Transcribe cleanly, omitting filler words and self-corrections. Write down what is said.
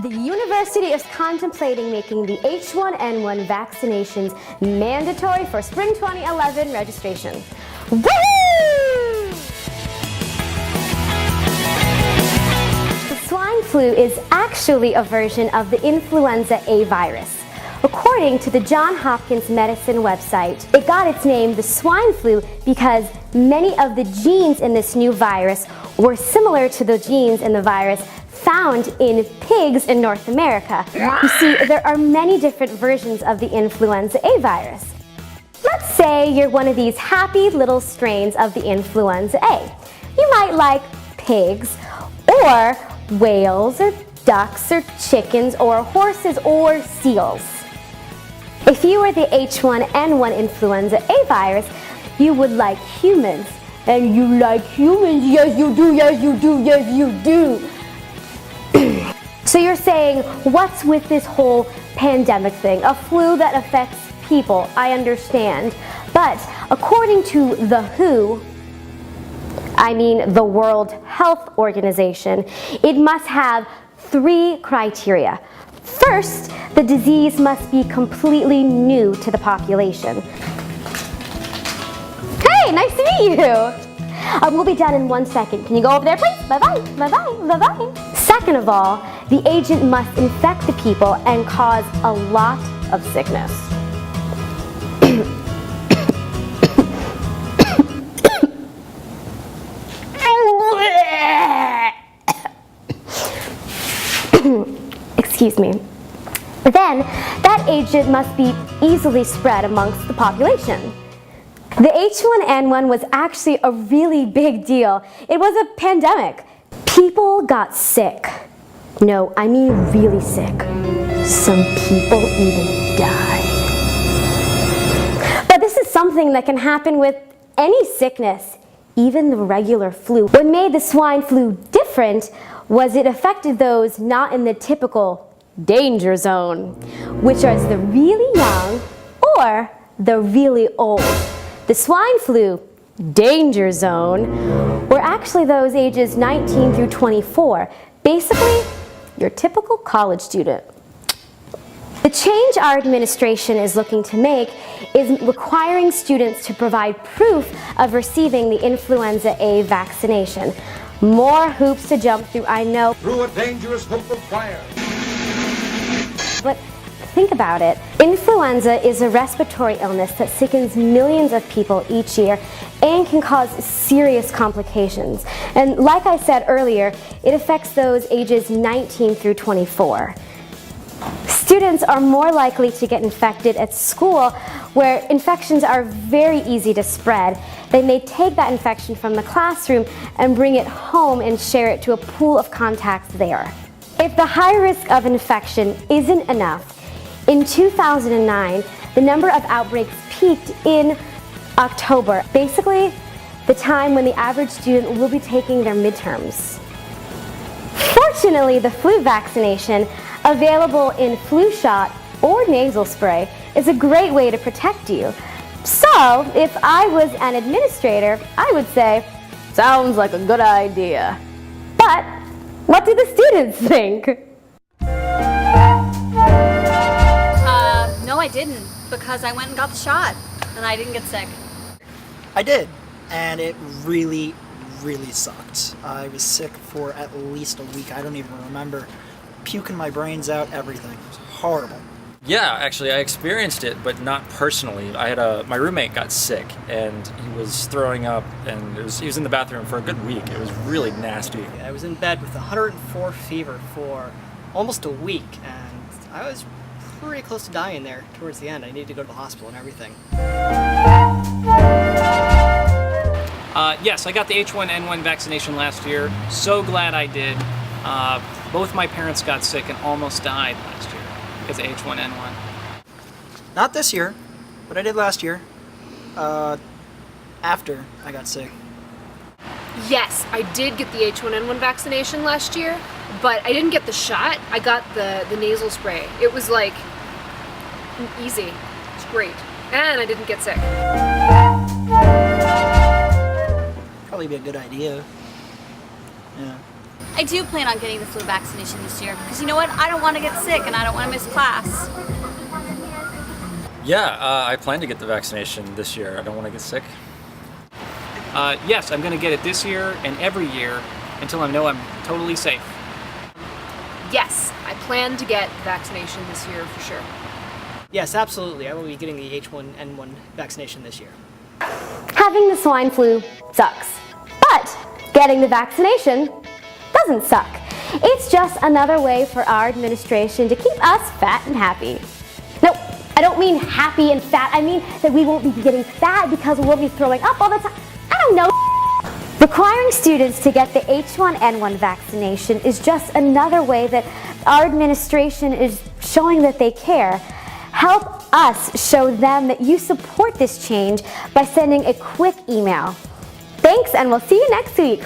The university is contemplating making the H1N1 vaccinations mandatory for spring 2011 registration. Woo! The swine flu is actually a version of the influenza A virus. According to the Johns Hopkins Medicine website, it got its name, the swine flu, because many of the genes in this new virus were similar to the genes in the virus found in pigs in North America. You see, there are many different versions of the influenza A virus. Let's say you're one of these happy little strains of the influenza A. You might like pigs, or whales, or ducks, or chickens, or horses, or seals. If you were the H1N1 influenza A virus, you would like humans. And you like humans, yes you do, yes you do, yes you do. So you're saying, what's with this whole pandemic thing? A flu that affects people, I understand. But according to the WHO, I mean the World Health Organization, it must have 3 criteria. First, the disease must be completely new to the population. Hey, nice to meet you! We'll be done in 1 second. Can you go over there, please? Bye-bye, bye-bye, bye-bye. Second of all, the agent must infect the people and cause a lot of sickness. Excuse me. Then, that agent must be easily spread amongst the population. The H1N1 was actually a really big deal. It was a pandemic. People got sick. No, I mean really sick. Some people even died. But this is something that can happen with any sickness, even the regular flu. What made the swine flu different was it affected those not in the typical danger zone, which are the really young or the really old. The swine flu danger zone were actually those ages 19 through 24, basically your typical college student. The change our administration is looking to make is requiring students to provide proof of receiving the influenza A vaccination. More hoops to jump through, I know. Through a dangerous hoop of fire. But think about it. Influenza is a respiratory illness that sickens millions of people each year and can cause serious complications. And like I said earlier, it affects those ages 19 through 24. Students are more likely to get infected at school, where infections are very easy to spread. They may take that infection from the classroom and bring it home and share it to a pool of contacts there. If the high risk of infection isn't enough, in 2009, the number of outbreaks peaked in October, basically the time when the average student will be taking their midterms. Fortunately, the flu vaccination, available in flu shot or nasal spray, is a great way to protect you. So, if I was an administrator, I would say, sounds like a good idea. But what do the students think? No, I didn't, because I went and got the shot, and I didn't get sick. I did, and it really sucked. I was sick for at least a week. I don't even remember. Puking my brains out, everything. It was horrible. Yeah, actually, I experienced it, but not personally. I had my roommate got sick, and he was throwing up, and he was in the bathroom for a good week. It was really nasty. I was in bed with 104 fever for almost a week, and I was pretty close to dying there towards the end. I needed to go to the hospital and everything. Yes, I got the H1N1 vaccination last year. So glad I did. Both my parents got sick and almost died last year because of H1N1. Not this year, but I did last year. After I got sick. Yes, I did get the H1N1 vaccination last year, but I didn't get the shot. I got the nasal spray. It was like easy. It's great. And I didn't get sick. Probably be a good idea. Yeah. I do plan on getting the flu vaccination this year because you know what? I don't want to get sick and I don't want to miss class. Yeah, I plan to get the vaccination this year. I don't want to get sick. Yes, I'm going to get it this year and every year until I know I'm totally safe. Yes, I plan to get the vaccination this year for sure. Yes, absolutely. I will be getting the H1N1 vaccination this year. Having the swine flu sucks, but getting the vaccination doesn't suck. It's just another way for our administration to keep us fat and happy. No, I don't mean happy and fat. I mean that we won't be getting fat because we won't be throwing up all the time. I don't know. Requiring students to get the H1N1 vaccination is just another way that our administration is showing that they care. Help us show them that you support this change by sending a quick email. Thanks, and we'll see you next week.